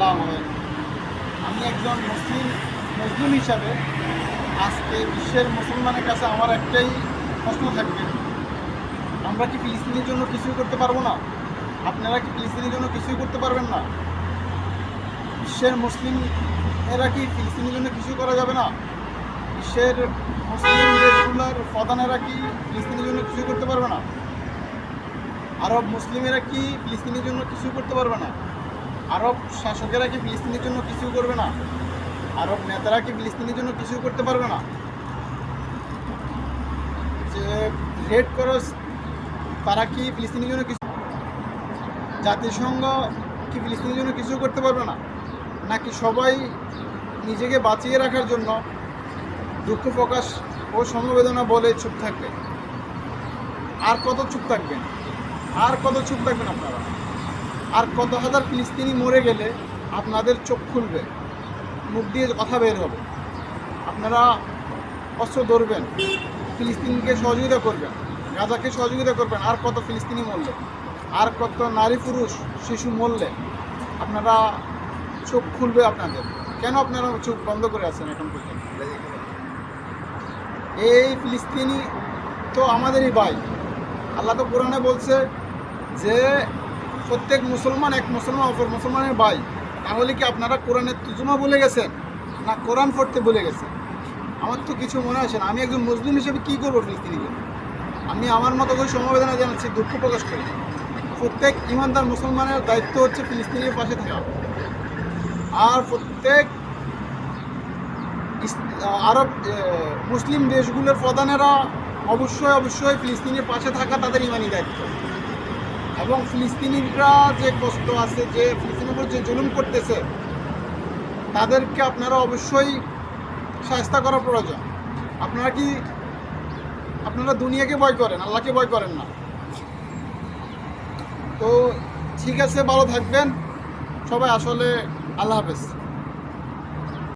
আসসালামু আলাইকুম। আমি একজন মুসলিম হিসাবে আজকে বিশ্বের মুসলমানের কাছে আমার একটাই প্রশ্ন থাকবে, আমরা কি ফিলিস্তিনের জন্য কিছুই করতে পারবো না? আপনারা কি ফিলিস্তিনের জন্য কিছুই করতে পারবেন না? বিশ্বের মুসলিমেরা কি ফিলিস্তিনের জন্য কিছু করা যাবে না? বিশ্বের মুসলিম দেশগুলোর প্রধানেরা কি ফিলিস্তিনের জন্য কিছু করতে পারবে না? আরব মুসলিমেরা কি ফিলিস্তিনের জন্য কিছু করতে পারবে না? আরব শাসকেরা কি ফিলিস্তিনের জন্য কিছু করবে না? আরব নেতারা কি ফিলিস্তিনের জন্য কিছু করতে পারবে না? যে রেড ক্রস তারা কি ফিলিস্তিনের জন্য কিছু, জাতিসংঘ কি ফিলিস্তিনের জন্য কিছু করতে পারবে না? নাকি সবাই নিজেকে বাঁচিয়ে রাখার জন্য দুঃখ প্রকাশ ও সমবেদনা বলে চুপ থাকবে? আর কত চুপ থাকবেন? আর কত চুপ থাকবেন আপনারা? আর কত হাজার ফিলিস্তিনি মরে গেলে আপনাদের চোখ খুলবে, মুখ দিয়ে কথা বের হবে, আপনারা অস্ত্র ধরবেন, ফিলিস্তিনকে সহযোগিতা করবেন, গাজাকে সহযোগিতা করবেন? আর কত ফিলিস্তিনি মরলে, আর কত নারী পুরুষ শিশু মরলে আপনারা চোখ খুলবে আপনাদের? কেন আপনারা চোখ বন্ধ করে আছেন এখন পর্যন্ত? এই ফিলিস্তিনি তো আমাদেরই ভাই। আল্লাহ তো কোরআনে বলছে যে প্রত্যেক মুসলমান এক মুসলমান অপর মুসলমানের ভাই। তাহলে কি আপনারা কোরআনের তর্জমা ভুলে গেছেন, না কোরআন পড়তে ভুলে গেছেন? আমার তো কিছু মনে আসে না। আমি একজন মুসলিম হিসেবে কী করবো ফিলিস্তিনিকে? আমি আমার মতো করে সমবেদনা জানাচ্ছি, দুঃখ প্রকাশ করি। প্রত্যেক ইমানদার মুসলমানের দায়িত্ব হচ্ছে ফিলিস্তিনের পাশে থাকা। আর প্রত্যেক আরব মুসলিম দেশগুলোর প্রধানেরা অবশ্যই ফিলিস্তিনের পাশে থাকা তাদের ইমানি দায়িত্ব। এবং ফিলিস্তিনিরা যে কষ্ট আছে, যে ফিলিস্তিনের উপর যে জুলুম করতেছে, তাদেরকে আপনারা অবশ্যই শায়েস্তা করা প্রয়োজন। আপনারা দুনিয়াকে ভয় করেন, আল্লাহকে ভয় করেন না। তো ঠিক আছে, ভালো থাকবেন সবাই। আসলে আল্লাহ হাফেজ।